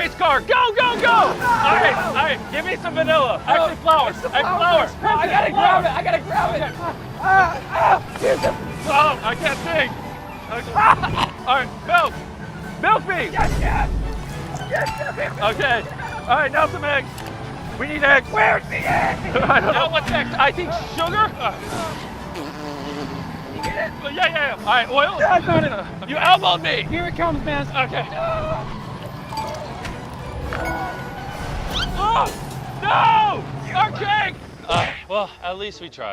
race car. Go, go, go! All right, give me some vanilla. Actually, flowers. Flowers. I gotta grab it. I gotta grab it. Oh, I can't sing. Okay. All right, milk. Milk me. Yes. Okay. All right, now some eggs. We need eggs. Where's the egg? I don't know what's next. I think sugar. You get it? Yeah. All right, oil. I got it. You elbowed me. Here it comes, man. Okay. Oh, no! Our cake! Well, at least we tried.